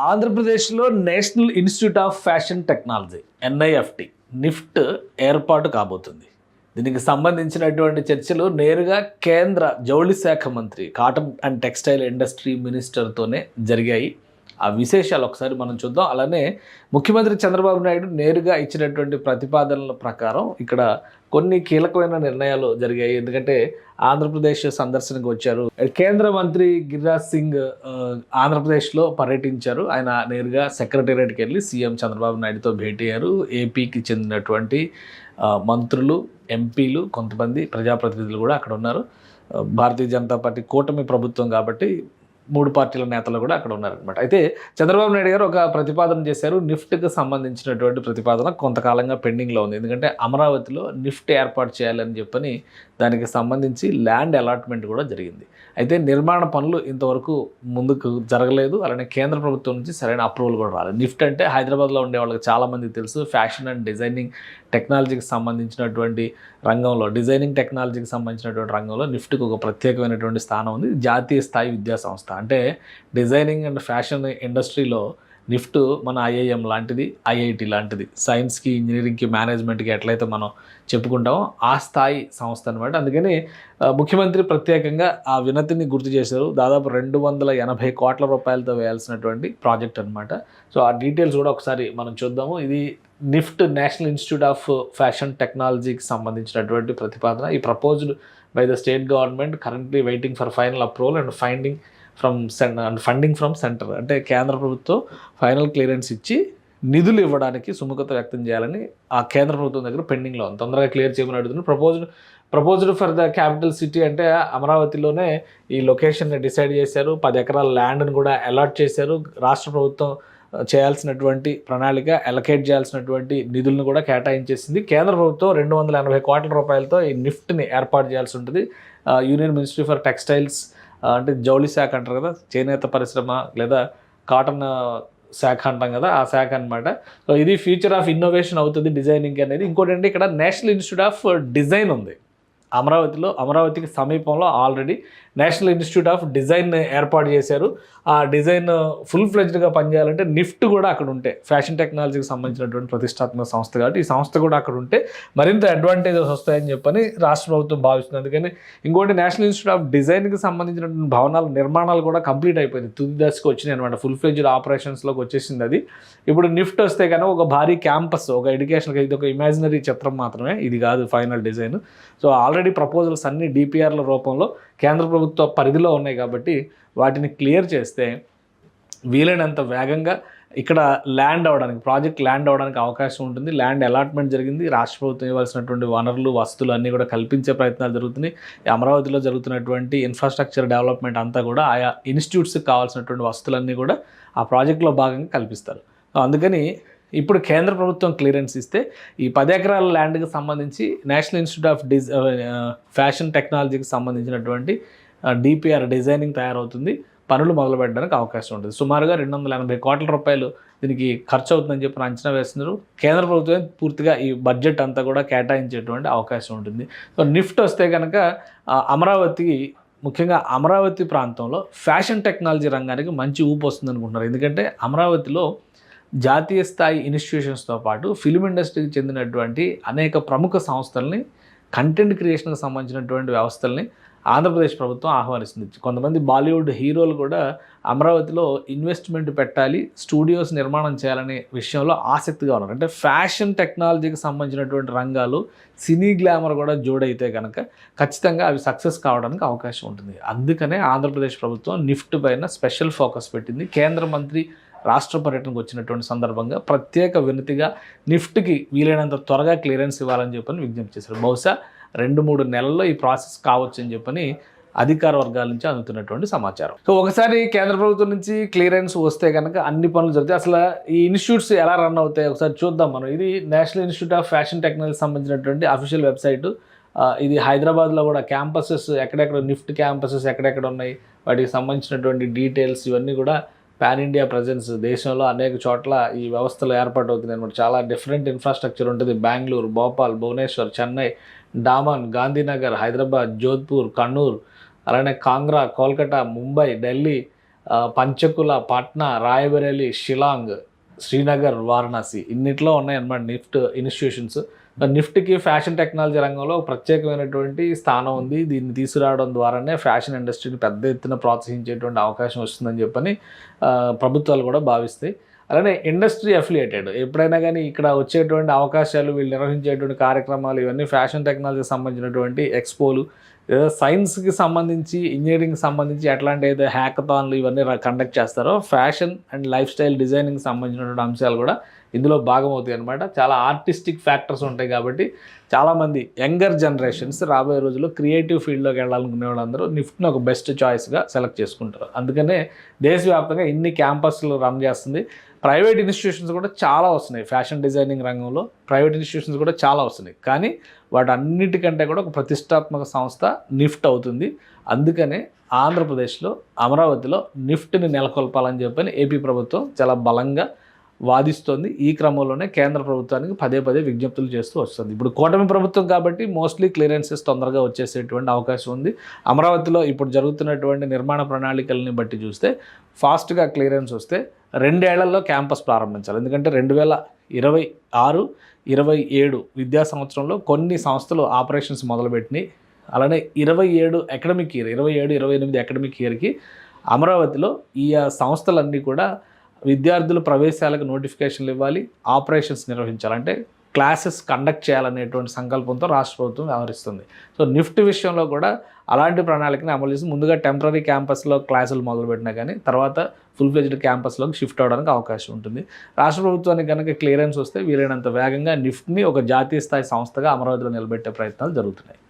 ఆంధ్రప్రదేశ్లో national institute of fashion technology NIFT NIFT ఏర్పాటు కాబోతుంది. దీనికి సంబంధించినటువంటి చర్చలు నేరుగా కేంద్ర జౌళి శాఖ మంత్రి కాటన్ అండ్ టెక్స్టైల్ ఇండస్ట్రీ మినిస్టర్తోనే జరిగాయి. ఆ విశేషాలు ఒకసారి మనం చూద్దాం. అలానే ముఖ్యమంత్రి చంద్రబాబు నాయుడు నేరుగా ఇచ్చినటువంటి ప్రతిపాదనల ప్రకారం ఇక్కడ కొన్ని కీలకమైన నిర్ణయాలు జరిగాయి. ఎందుకంటే ఆంధ్రప్రదేశ్ సందర్శనకు వచ్చారు. కేంద్ర మంత్రి గిరిరాజ్ సింగ్ ఆంధ్రప్రదేశ్లో పర్యటించారు. ఆయన నేరుగా సెక్రటేరియట్కి వెళ్ళి సీఎం చంద్రబాబు నాయుడుతో భేటీ అయ్యారు. ఏపీకి చెందినటువంటి మంత్రులు, ఎంపీలు, కొంతమంది ప్రజాప్రతినిధులు కూడా అక్కడ ఉన్నారు. భారతీయ జనతా పార్టీ కూటమి ప్రభుత్వం కాబట్టి 3 పార్టీల నేతలు కూడా అక్కడ ఉన్నారనమాట. అయితే చంద్రబాబు నాయుడు గారు ఒక ప్రతిపాదన చేశారు. నిఫ్ట్కి సంబంధించినటువంటి ప్రతిపాదన కొంతకాలంగా పెండింగ్లో ఉంది. ఎందుకంటే అమరావతిలో నిఫ్ట్ ఏర్పాటు చేయాలని చెప్పని దానికి సంబంధించి ల్యాండ్ అలాట్మెంట్ కూడా జరిగింది. అయితే నిర్మాణ పనులు ఇంతవరకు ముందుకు జరగలేదు. అలానే కేంద్ర ప్రభుత్వం నుంచి సరైన అప్రూవల్ కూడా రాలేదు. నిఫ్ట్ అంటే హైదరాబాద్లో ఉండే వాళ్ళకి చాలామందికి తెలుసు. ఫ్యాషన్ అండ్ డిజైనింగ్ టెక్నాలజీకి సంబంధించినటువంటి రంగంలో, డిజైనింగ్ టెక్నాలజీకి సంబంధించినటువంటి రంగంలో నిఫ్ట్కి ఒక ప్రత్యేకమైనటువంటి స్థానం ఉంది. జాతీయ స్థాయి విద్యా సంస్థ. అంటే డిజైనింగ్ అండ్ ఫ్యాషన్ ఇండస్ట్రీలో నిఫ్ట్ మన ఐఐఎం లాంటిది, ఐఐటి లాంటిది. సైన్స్కి, ఇంజనీరింగ్కి, మేనేజ్మెంట్కి ఎట్లయితే మనం చెప్పుకుంటామో ఆ స్థాయి సంస్థ అనమాట. అందుకని ముఖ్యమంత్రి ప్రత్యేకంగా ఆ వినతిని గుర్తు చేశారు. దాదాపు 280 కోట్ల రూపాయలతో వేయాల్సినటువంటి ప్రాజెక్ట్ అనమాట. సో ఆ డీటెయిల్స్ కూడా ఒకసారి మనం చూద్దాము. ఇది NIFT national institute of fashion టెక్నాలజీకి సంబంధించినటువంటి ప్రతిపాదన. ఈ proposed by the state government currently waiting for final approval and funding from centre. అంటే కేంద్ర ప్రభుత్వం ఫైనల్ క్లియరెన్స్ ఇచ్చి నిధులు ఇవ్వడానికి సుముఖత వ్యక్తం చేయాలని ఆ కేంద్ర ప్రభుత్వం దగ్గర పెండింగ్లో ఉంది. తొందరగా క్లియర్ చేయమని అడుగుతుంది. Proposed for the capital city అంటే అమరావతిలోనే ఈ లొకేషన్ని డిసైడ్ చేశారు. 10 ఎకరాల ల్యాండ్ని కూడా అలాట్ చేశారు. రాష్ట్ర ప్రభుత్వం చేయాల్సినటువంటి ప్రణాళిక, అలొకేట్ చేయాల్సినటువంటి నిధులను కూడా కేటాయించేసింది. కేంద్ర ప్రభుత్వం 280 కోట్ల రూపాయలతో ఈ నిఫ్ట్ని ఏర్పాటు చేయాల్సి ఉంటుంది. యూనియన్ మినిస్ట్రీ ఫర్ టెక్స్టైల్స్ అంటే జౌళి శాఖ అంటారు కదా, చేనేత పరిశ్రమ లేదా కాటన్ శాఖ అంటాం కదా, ఆ శాఖ అనమాట. సో ఇది ఫ్యూచర్ ఆఫ్ ఇన్నోవేషన్ అవుతుంది డిజైనింగ్ అనేది. ఇంకోటి అంటే ఇక్కడ నేషనల్ ఇన్స్టిట్యూట్ ఆఫ్ డిజైన్ ఉంది అమరావతికి సమీపంలో already national institute of design ఏర్పాటు చేశారు. ఆ డిజైన్ ఫుల్ ఫ్లెజ్డ్గా పనిచేయాలంటే నిఫ్ట్ కూడా అక్కడ ఉంటే, ఫ్యాషన్ టెక్నాలజీకి సంబంధించినటువంటి ప్రతిష్టాత్మక సంస్థ కాబట్టి ఈ సంస్థ కూడా అక్కడ ఉంటే మరింత అడ్వాంటేజెస్ వస్తాయని చెప్పని రాష్ట్ర ప్రభుత్వం భావిస్తుంది. అందుకని ఇంకోటి నేషనల్ ఇన్స్టిట్యూట్ ఆఫ్ డిజైన్కి సంబంధించినటువంటి భవనాల నిర్మాణాలు కూడా కంప్లీట్ అయిపోయింది. తుది దశకు వచ్చినాయి అనమాట. ఫుల్ ఫ్లెజ్డ్ ఆపరేషన్స్లోకి వచ్చేసింది అది. ఇప్పుడు నిఫ్ట్ వస్తే కనుక ఒక భారీ క్యాంపస్, ఒక ఎడ్యుకేషన్కి, ఇది ఒక ఇమాజినరీ చిత్రం మాత్రమే, ఇది కాదు final design. So already proposals అన్ని డిపిఆర్ల రూపంలో కేంద్ర ప్రభుత్వ పరిధిలో ఉన్నాయి కాబట్టి వాటిని క్లియర్ చేస్తే వీలైనంత వేగంగా ఇక్కడ ప్రాజెక్ట్ ల్యాండ్ అవ్వడానికి అవకాశం ఉంటుంది. ల్యాండ్ అలాట్మెంట్ జరిగింది. రాష్ట్ర ప్రభుత్వం ఇవ్వాల్సినటువంటి వనరులు, వస్తువులు అన్నీ కూడా కల్పించే ప్రయత్నాలు జరుగుతున్నాయి. అమరావతిలో జరుగుతున్నటువంటి ఇన్ఫ్రాస్ట్రక్చర్ డెవలప్మెంట్ అంతా కూడా ఆయా ఇన్స్టిట్యూట్స్కి కావాల్సినటువంటి వస్తువులన్నీ కూడా ఆ ప్రాజెక్టులో భాగంగా కల్పిస్తారు. అందుకని ఇప్పుడు కేంద్ర ప్రభుత్వం క్లియరెన్స్ ఇస్తే ఈ 10 ఎకరాల ల్యాండ్కి సంబంధించి నేషనల్ ఇన్స్టిట్యూట్ ఆఫ్ ఫ్యాషన్ టెక్నాలజీకి సంబంధించినటువంటి డిపిఆర్ డిజైనింగ్ తయారవుతుంది. పనులు మొదలు పెట్టడానికి అవకాశం ఉంటుంది. సుమారుగా 280 కోట్ల రూపాయలు దీనికి ఖర్చు అవుతుందని చెప్పి అంచనా వేస్తున్నారు. కేంద్ర ప్రభుత్వం పూర్తిగా ఈ బడ్జెట్ అంతా కూడా కేటాయించేటువంటి అవకాశం ఉంటుంది. సో నిఫ్ట్ వస్తే కనుక ముఖ్యంగా అమరావతి ప్రాంతంలో ఫ్యాషన్ టెక్నాలజీ రంగానికి మంచి ఊపు వస్తుంది అనుకుంటున్నారు. ఎందుకంటే అమరావతిలో జాతీయ స్థాయి ఇన్స్టిట్యూషన్స్తో పాటు ఫిల్మ్ ఇండస్ట్రీకి చెందినటువంటి అనేక ప్రముఖ సంస్థల్ని, కంటెంట్ క్రియేషన్కి సంబంధించినటువంటి వ్యవస్థల్ని ఆంధ్రప్రదేశ్ ప్రభుత్వం ఆహ్వానిస్తుంది. కొంతమంది బాలీవుడ్ హీరోలు కూడా అమరావతిలో ఇన్వెస్ట్మెంట్ పెట్టాలి, స్టూడియోస్ నిర్మాణం చేయాలనే విషయంలో ఆసక్తిగా ఉన్నారు. అంటే ఫ్యాషన్ టెక్నాలజీకి సంబంధించినటువంటి రంగాలు, సినీ గ్లామర్ కూడా జోడైతే కనుక ఖచ్చితంగా అవి సక్సెస్ కావడానికి అవకాశం ఉంటుంది. అందుకనే ఆంధ్రప్రదేశ్ ప్రభుత్వం నిఫ్ట్ పైన స్పెషల్ ఫోకస్ పెట్టింది. కేంద్ర మంత్రి రాష్ట్ర పర్యటనకు వచ్చినటువంటి సందర్భంగా ప్రత్యేక వినతిగా నిఫ్ట్కి వీలైనంత త్వరగా క్లియరెన్స్ ఇవ్వాలని చెప్పని విజ్ఞప్తి చేశారు. బహుశా 2-3 నెలల్లో ఈ ప్రాసెస్ కావచ్చు అని చెప్పని అధికార వర్గాల నుంచి అందుతున్నటువంటి సమాచారం. సో ఒకసారి కేంద్ర ప్రభుత్వం నుంచి క్లియరెన్స్ వస్తే కనుక అన్ని పనులు జరుగుతాయి. అసలు ఈ ఇన్స్టిట్యూట్స్ ఎలా రన్ అవుతాయి ఒకసారి చూద్దాం మనం. ఇది నేషనల్ ఇన్స్టిట్యూట్ ఆఫ్ ఫ్యాషన్ టెక్నాలజీకి సంబంధించినటువంటి అఫీషియల్ వెబ్సైట్. ఇది హైదరాబాద్లో కూడా క్యాంపసెస్ ఎక్కడెక్కడ, నిఫ్ట్ క్యాంపసెస్ ఎక్కడెక్కడ ఉన్నాయి, వాటికి సంబంధించినటువంటి డీటెయిల్స్ ఇవన్నీ కూడా పాన్ ఇండియా ప్రజెన్స్, దేశంలో అనేక చోట్ల ఈ వ్యవస్థలు ఏర్పాటు అవుతుంది అనమాట. చాలా డిఫరెంట్ ఇన్ఫ్రాస్ట్రక్చర్ ఉంటుంది. బెంగళూరు, భోపాల్, భువనేశ్వర్, చెన్నై, డామన్, గాంధీనగర్, హైదరాబాద్, జోధ్పూర్, కన్నూర్, అలానే కాంగ్రా, కోల్కతా, ముంబై, ఢిల్లీ, పంచకుల, పాట్నా, రాయ్బరేలీ, షిలాంగ్, శ్రీనగర్, వారణాసి ఇన్నిట్లో ఉన్నాయన్నమాట నిఫ్ట్ ఇన్స్టిట్యూషన్స్. నిఫ్ట్కి ఫ్యాషన్ టెక్నాలజీ రంగంలో ఒక ప్రత్యేకమైనటువంటి స్థానం ఉంది. దీన్ని తీసుకురావడం ద్వారానే ఫ్యాషన్ ఇండస్ట్రీని పెద్ద ఎత్తున ప్రోత్సహించేటువంటి అవకాశం వస్తుందని చెప్పని ప్రభుత్వాలు కూడా భావిస్తాయి. అలానే ఇండస్ట్రీ అఫిలియేటెడ్ ఎప్పుడైనా కానీ ఇక్కడ వచ్చేటువంటి అవకాశాలు, వీళ్ళు నిర్వహించేటువంటి కార్యక్రమాలు ఇవన్నీ ఫ్యాషన్ టెక్నాలజీకి సంబంధించినటువంటి ఎక్స్పోలు, ఏదో సైన్స్కి సంబంధించి, ఇంజనీరింగ్కి సంబంధించి ఎట్లాంటి ఏదో హ్యాకథాన్లు ఇవన్నీ కండక్ట్ చేస్తారో ఫ్యాషన్ అండ్ లైఫ్ స్టైల్ డిజైనింగ్కి సంబంధించినటువంటి అంశాలు కూడా ఇందులో భాగమవుతాయి అనమాట. చాలా ఆర్టిస్టిక్ ఫ్యాక్టర్స్ ఉంటాయి కాబట్టి చాలామంది యంగర్ జనరేషన్స్ రాబోయే రోజుల్లో క్రియేటివ్ ఫీల్డ్లోకి వెళ్ళాలనుకునే వాళ్ళందరూ నిఫ్ట్ని ఒక బెస్ట్ చాయిస్గా సెలెక్ట్ చేసుకుంటారు. అందుకనే దేశవ్యాప్తంగా ఇన్ని క్యాంపస్లు రన్ చేస్తుంది. ప్రైవేట్ ఇన్స్టిట్యూషన్స్ కూడా చాలా వస్తున్నాయి. ఫ్యాషన్ డిజైనింగ్ రంగంలో ప్రైవేట్ ఇన్స్టిట్యూషన్స్ కూడా చాలా వస్తున్నాయి. కానీ వాటన్నిటికంటే కూడా ఒక ప్రతిష్టాత్మక సంస్థ నిఫ్ట్ అవుతుంది. అందుకనే ఆంధ్రప్రదేశ్లో అమరావతిలో నిఫ్ట్ని నెలకొల్పాలని చెప్పని ఏపీ ప్రభుత్వం చాలా బలంగా వాదిస్తోంది. ఈ క్రమంలోనే కేంద్ర ప్రభుత్వానికి పదే పదే విజ్ఞప్తులు చేస్తూ వస్తుంది. ఇప్పుడు కూటమి ప్రభుత్వం కాబట్టి మోస్ట్లీ క్లియరెన్సెస్ తొందరగా వచ్చేసేటువంటి అవకాశం ఉంది. అమరావతిలో ఇప్పుడు జరుగుతున్నటువంటి నిర్మాణ ప్రణాళికల్ని బట్టి చూస్తే ఫాస్ట్గా క్లియరెన్స్ వస్తే 2 ఏళ్లలో క్యాంపస్ ప్రారంభించాలి. ఎందుకంటే 2026, 27 విద్యా సంవత్సరంలో కొన్ని సంస్థలు ఆపరేషన్స్ మొదలుపెట్టినాయి. అలానే 27 అకాడమిక్ ఇయర్, 27-28 అకాడమిక్ ఇయర్కి అమరావతిలో ఈ సంస్థలన్నీ కూడా విద్యార్థుల ప్రవేశాలకు నోటిఫికేషన్లు ఇవ్వాలి, ఆపరేషన్స్ నిర్వహించాలి, అంటే క్లాసెస్ కండక్ట్ చేయాలనేటువంటి సంకల్పంతో రాష్ట్ర ప్రభుత్వం వ్యవహరిస్తుంది. సో నిఫ్ట్ విషయంలో కూడా అలాంటి ప్రణాళికని అమలు చేసి ముందుగా టెంపరీ క్యాంపస్లో క్లాసులు మొదలుపెట్టినా కానీ తర్వాత ఫుల్ ఫ్లెజ్డ్ క్యాంపస్లోకి షిఫ్ట్ అవ్వడానికి అవకాశం ఉంటుంది. రాష్ట్ర ప్రభుత్వానికి కనుక క్లియరెన్స్ వస్తే వీలైనంత వేగంగా నిఫ్ట్ని ఒక జాతీయ స్థాయి సంస్థగా అమరావతిలో నిలబెట్టే ప్రయత్నాలు జరుగుతున్నాయి.